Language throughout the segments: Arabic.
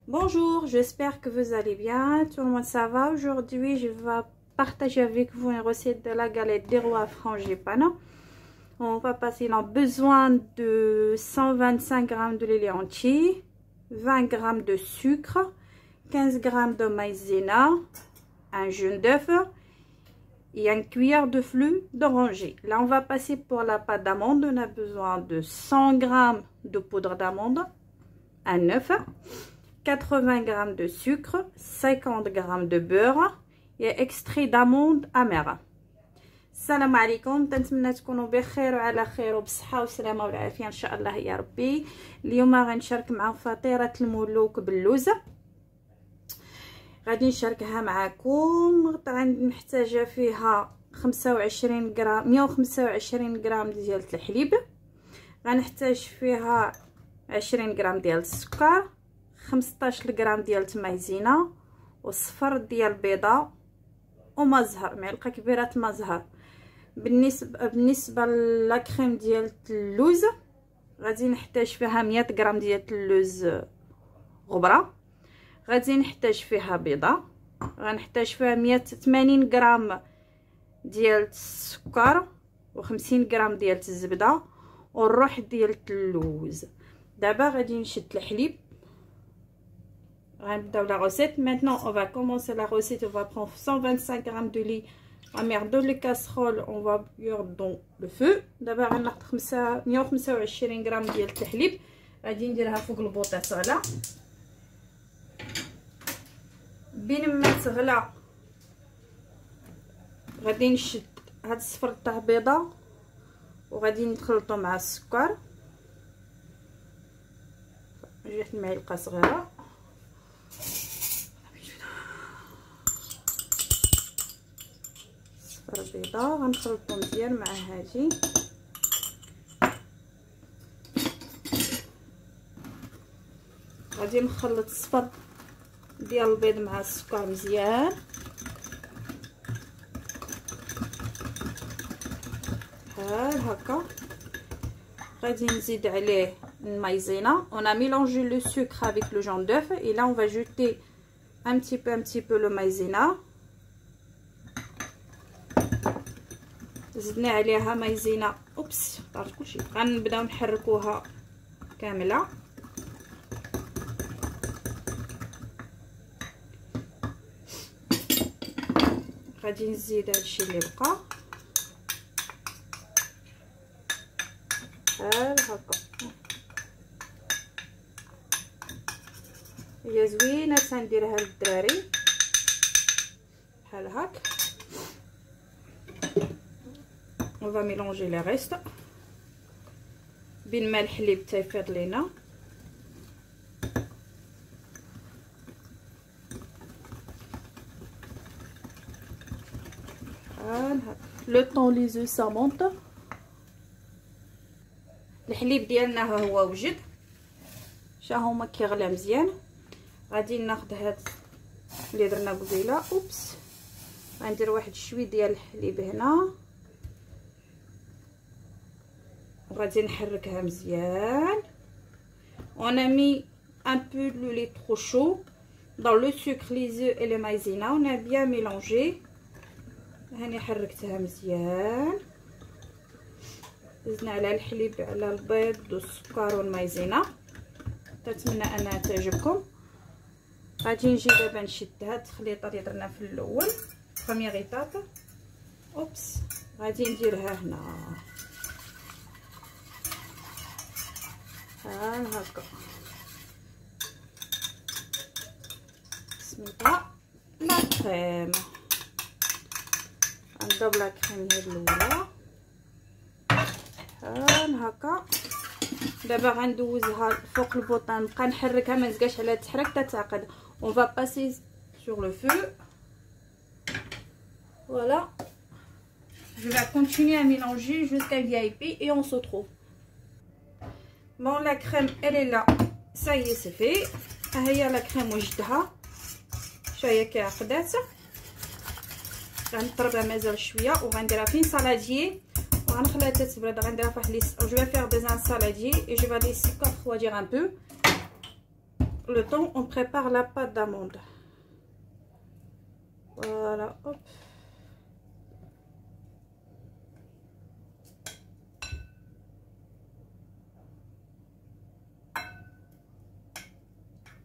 Bonjour, j'espère que vous allez bien, tout le monde ça va. Aujourd'hui, je vais partager avec vous une recette de la galette des rois frangipane. On va passer, on a besoin de 125 g de lait entier, 20 g de sucre, 15 g de maïzena, un jaune d'œuf et une cuillère de flux d'oranger. Là, on va passer pour la pâte d'amande. On a besoin de 100 g de poudre d'amande, un œuf, 80 g de sucre, 50 g de beurre et extrait d'amande amère. السلام عليكم، نتمنى تكونوا بخير وعلى خير وبصحه والسلامه والعافيه ان شاء الله يا ربي. اليوم غنشارك معكم فطيره الملوك باللوز. غادي نشاركها معكم. غنحتاج فيها 25 غرام 125 غرام ديال الحليب، غنحتاج فيها 20 غرام ديال السكر، 15 غرام ديال المايزينا وصفر ديال البيضه وما زهر، معلقه كبيره ما زهر. بالنسبه للكريم ديال اللوز غادي نحتاج فيها 100 غرام ديال اللوز غبره، غادي نحتاج فيها بيضه، غنحتاج فيها 180 غرام ديال السكر و50 غرام ديال الزبده والروح ديال اللوز. دابا غادي نشد الحليب. Dans la recette. Maintenant, on va commencer la recette. On va prendre 125 g de lait amère dans les casseroles. On va cuire dans le feu. D'abord, on va mettre 125 g ديال الحليب. غادي نديرها فوق البوطه تغلى. بين ما تغلى غادي نشد هاد الصفر تاع بيضه وغادي نخلطو مع السكر. جات المعلقه صغيره. البيضه غنخلطو مزيان مع هادي. غادي نخلط الصفر ديال البيض مع السكر مزيان بحال هكا. غادي نزيد عليه المايزينا. On a mélangé le sucre avec le jaune d'œuf et là on va jeter un petit peu le maïzena. زدنا عليها مايزينا. اوبس طارت كلشي. غنبداو نحركوها كامله. غادي نزيد هادشي اللي بقى بحال هكا. هي زوينه تنديرها للدراري بحال هكا. On va mélanger le reste. بين ما الحليب تيفيض لينا. Le temps les œufs ça monte. الحليب ديالنا ها هو وجد. شا هما كيغلى مزيان. غادي ناخذ هاد اللي درنا قبيله. اوبس غندير واحد شويه ديال الحليب هنا وغادي نحركها مزيان. On a mis un peu le lait trop chaud dans le sucre, les œufs et le maïzena. On a bien mélangé. هاني حركتها مزيان. زدنا على الحليب على البيض والسكر والمايزينا. نتمنى انها تعجبكم. غادي نجي دابا نشد هاد التخليطه اللي درنا في الاول بروميير ايطاب. اوبس غادي نديرها هنا بحال هكا. سميتها لا كريم. غنضرب لا كريم هاد الاولى بحال هكا. دابا غندوزها فوق البوطه. نبقى نحركها ما نزقاش على التحرك حتى تعقد. On va passer sur le feu. Voilà. Je vais continuer à mélanger jusqu'à qu'il y ait épais et on se retrouve. Bon, la crème elle est là. Ça y est, c'est fait. هي la crème وجدتها. شويه كعقدات. غنطربها مازال شويه وغنديرها في صالاديي وغنخليها تتبرد. غنديرها في واحد جو vais faire des saladiers et je vais laisser refroidir un peu. le temps on prépare la pâte d'amande. Voilà, hop.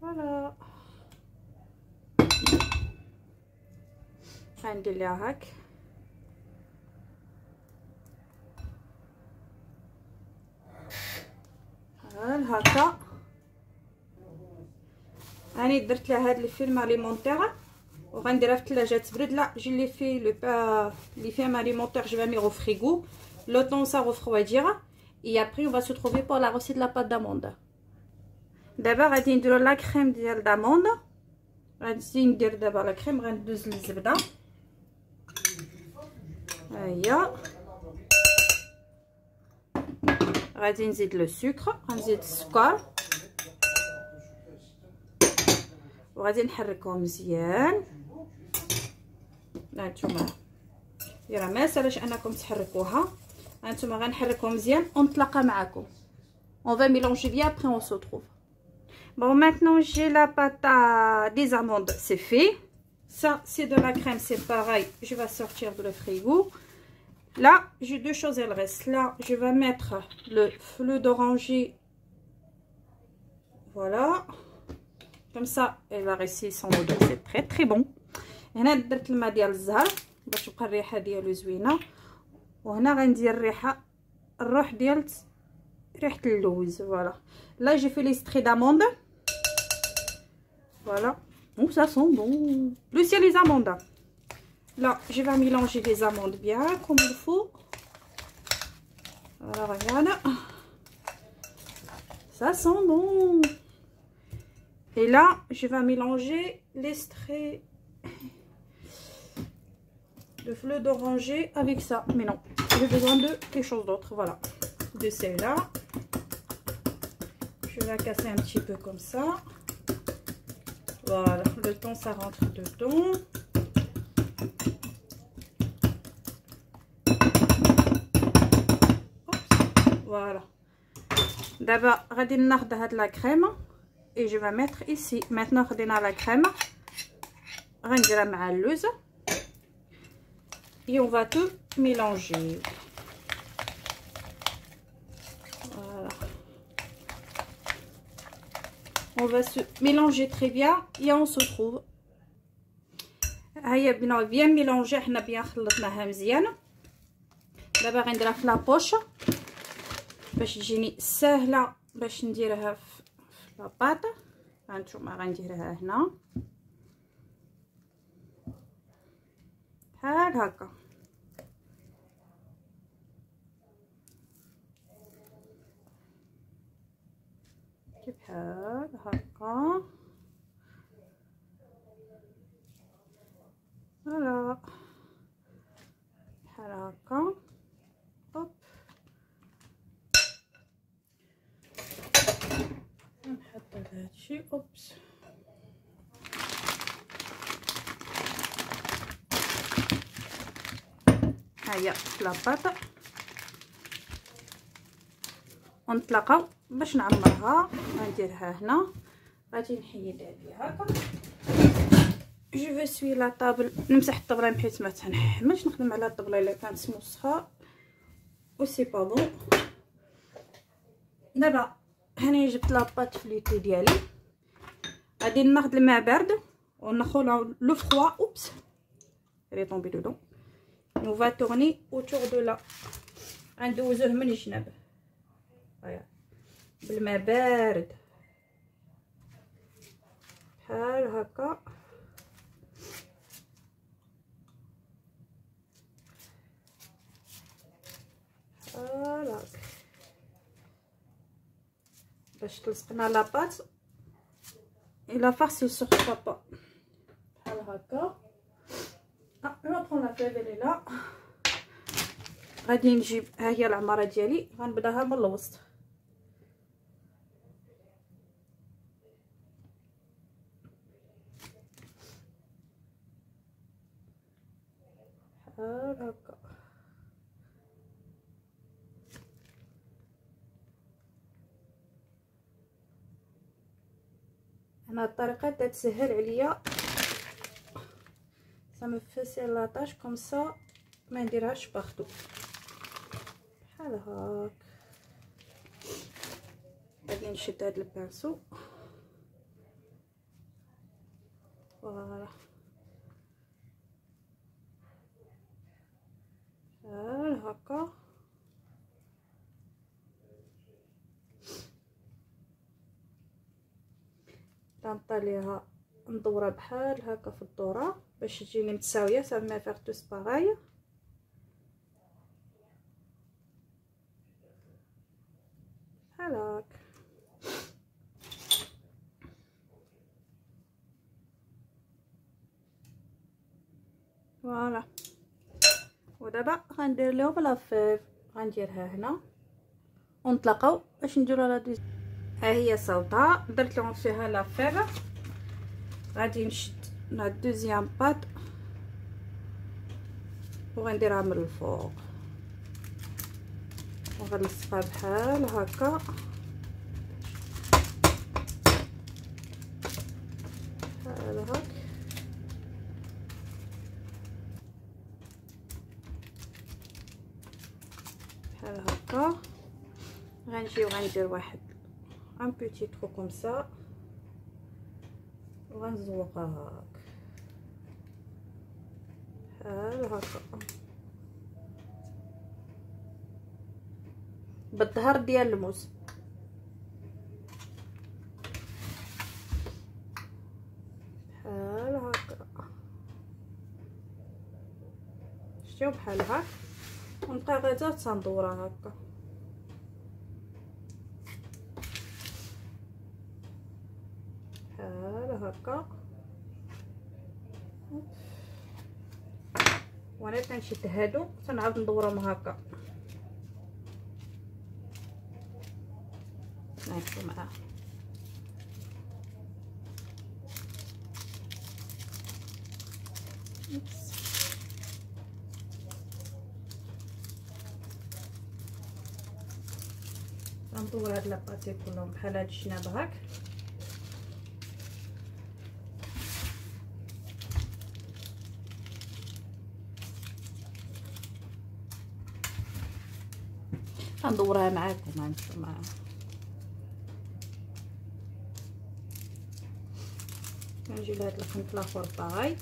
Voilà. غندير ليها هاك. هكا راني درت لها هاد الفيلم اليمونتير وغنديرها في الثلاجه تبرد. لا جي لي في لو با لي فيلم اليمونتير je vais mettre au frigo le temps ça refroidir et après on va se trouver pour la recette de la pâte d'amande. دابا غادي نديرو لا كريم ديال داموند. غادي ندير دابا لا كريم. غندوز الزبده ها هي. غادي نزيد لو سكر. غنزيد السكر وغادي نحركهم مزيان. هانتوما راه ما سالاش انكم تحركوها. هانتوما غنحركهم مزيان ونتلاقى معكم. On va mélanger bien, après on se retrouve. Bon, maintenant j'ai la pâte des amandes, c'est fait. Ça c'est de la crème, c'est pareil, je vais sortir de le frigo. Là j'ai deux choses, elles restent. Là je vais mettre le fleur d'oranger, voilà, comme ça elle va rester sans odeur, c'est très très bon. هنا درت الماء ديال الزهر باش تبقى الريحه ديالو زوينه. وهنا غندير الروح ديال ريحه اللوز. Voilà, là j'ai fait l'extrait d'amande. Voilà, oh ça sent bon. Plus il y a les amandes. Là je vais mélanger les amandes bien comme il faut. Voilà, regarde, ça sent bon. Et là je vais mélanger l'extrait de fleur d'oranger avec ça. Mais non, j'ai besoin de quelque chose d'autre. Voilà, de celle-là. Je vais casser un petit peu comme ça. Voilà, le temps ça rentre dedans. Voilà. D'abord, غادي ناخذ هاد لا crème et je vais mettre ici. Maintenant, خدينا la crème. غنديرها مع اللوز et on va tout mélanger. Voilà. On va se mélanger très bien et on se retrouve. هيا بنا bien mélanger. حنا bien خلطناها مزيان. دابا غنديرها في لابوش باش تجيني سهله باش نديرها في لاباط. هانتوما غنديرها هنا بحال هكا. بحال هكا. فوالا بحال هكا. هوب نحط هادشي. اوبس هيا لاباط. ونتلاقاو باش نعمرها. غنديرها هنا. غادي نحيدها لي هكا. جو في سوي لا طابل. نمسح الطبله حيت ما تنحملش. نخدم على الطبله الا كانت موسخه و سي با بون. دابا هاني جبت لاباط فليتي ديالي. غادي ناخذ الماء بارد ونخلو لو فخوا. اوبس elle est tombée dedans. On va tourner autour de là. غندوزوه من الجناب. هيا بالماء بارد بحال هكا. بحال هكا باش تلصقنا لاباط et la farce il sortira pas. بحال هكا. on va prendre la fève elle est là. غادي نجيب ها هي العماره ديالي. غنبداها من الوسط. بحال هكا. انا الطريقه تسهل عليا سا فاسيل لاطاج كوم سا ما نديرهاش باغتو بحال هاك. غادي نشد هاد البانسو فوالا بحال هكا. تنطليها ندورها بحال هكا في الدوره باش تجيني متساويه. صافي ما فيغ توس باغاي بحال هاك. فوالا ودابا غندير لهم لافيف، غنديرها هنا ونطلقوا باش نديروا لا دوز. ها هي صوتها درت لهم فيها لافيف. غادي نشد لا دوزيام بات وغنديرها من الفوق وغنلصقها بحال هكا بحال هاك. بحال هكا غنجي وغندير واحد ان بوتي ترو كوم سا وغنزوقها هاك بحال هكا بالظهر ديال الموس بحال هكا. شتيو بحال هاك ونبقى غدا تندورها هكا. بحال هكا وانا كنشد هادو تنعاود ندورهم هكا نعيشو معاه. غندور هاد لاباطي كلهم بحال هاد الجناب هاك. غندورها معاكم غنمشيو معاها. كنجي لهاد الخنط الاخر باغي.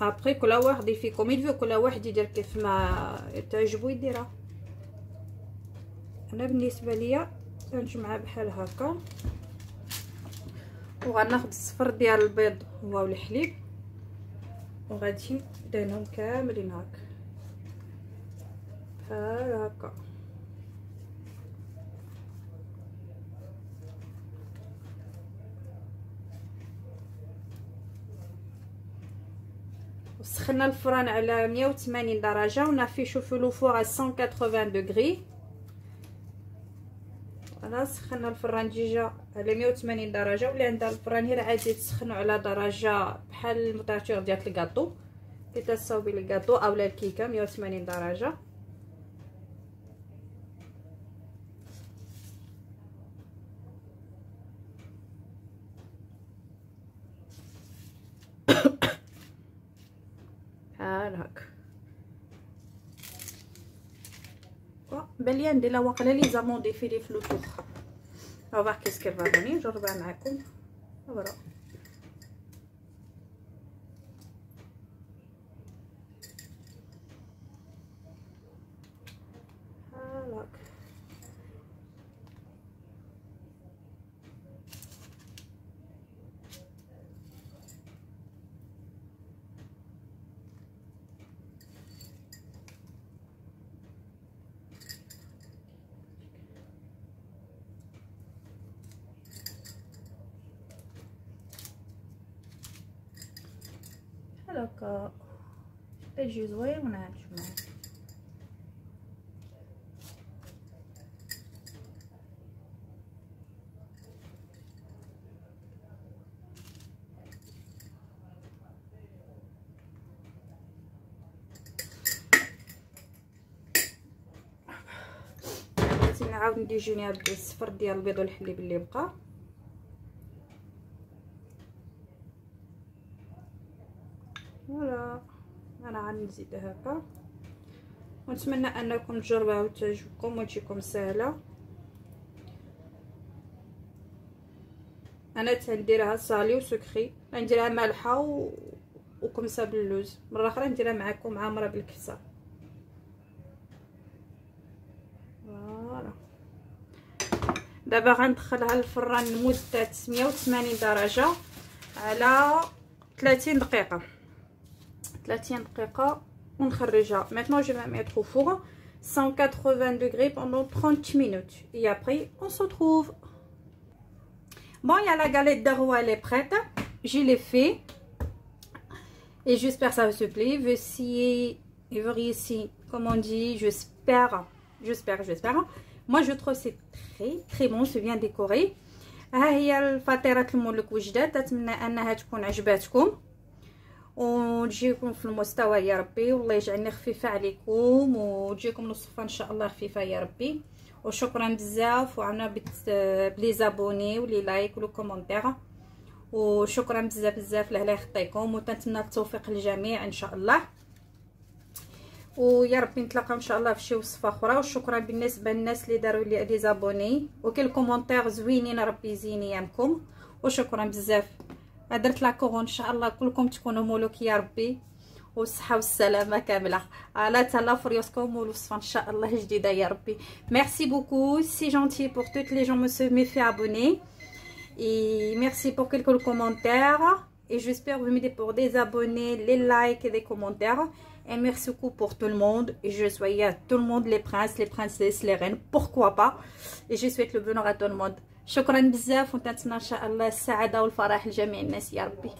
ابري كل واحد فيكم يلفي كل واحد يدير كيف ما تعجبو يديرها. انا بالنسبه ليا كنجمعها بحال هكا وغناخد الصفر ديال البيض هو والحليب وغادي ندهنهم كاملين هكا بحال هكا. سخنا الفران على 180 درجه ونافيشو لو فور على 180 دوغري. انا سخنا الفران ديجا على 180 درجه واللي عندها الفران غير عادي تسخنو على درجه بحال الموتاتور ديال الكاطو كي تصاوبي الكاطو اولا الكيكه 180 درجه. بحال هكا بلي ندير لا واقيلا لي زامون ديفيلي في لوطور. On va voir qu'est-ce qu'elle va donner. نجربها معكم. voilà. هكا يجي زوين ونعجن معاه. نعاود نديجوني هاد الصفر ديال البيض والحليب اللي بقى. فوالا انا غنزيد هكا، ونتمنى انكم تجربوها وتعجبكم وتجيكم سهله. انا تنديرها صالي وسكري، نديرها مالحه وكمسه باللوز، مره اخرى نديرها معكم عامره بالكبسه. فوالا دابا غندخلها للفران لمده 180 درجه على 30 دقيقه. 30 دقيقه ونخرجها. Maintenant je vais mettre au four 180 degrés pendant 30 minutes et après on se retrouve. Bon, il y a la galette de roi, elle est prête. Je l'ai fait et j'espère que ça vous plaît. Voici, comme on dit, j'espère. Moi je trouve c'est très bon, c'est bien décoré. ها هي الفطيرات المولك وجدات، اتمنى انها تكون عجباتكم وتجيكم في المستوى يا ربي، والله يجعلني خفيفه عليكم وتجيكم الوصفه ان شاء الله خفيفه يا ربي. وشكرا بزاف، وعنا بلي زابوني ولي لايك ولو كومونتير، وشكرا بزاف لاله يخطيكم، وتنتمنى التوفيق للجميع ان شاء الله، ويا ربي نتلاقاو ان شاء الله في شي وصفه اخرى. وشكرا بالنسبه للناس اللي داروا لي دي زابوني وكل كومونتير زوينين، ربي يزين ايامكم، وشكرا بزاف. درت لاكور ان شاء الله كلكم تكونوا ملوك يا ربي، والصحه والسلامه كامله. على تهلا في ريوسكم، والوصفه ان شاء الله جديده يا ربي. ميرسي بوكو، سي جونتي pour toutes les gens me fait abonner et merci pour quelques commentaires et j'espère vous m'aider pour des abonnés, les likes et des commentaires. Et merci beaucoup pour tout le monde, et je souhaite à tout le monde, les princes, les princesses, les reines, pourquoi pas, et je souhaite le bonheur à tout le monde. شكرا بزاف، ونتمنى ان شاء الله السعاده والفرح لجميع الناس يا ربي.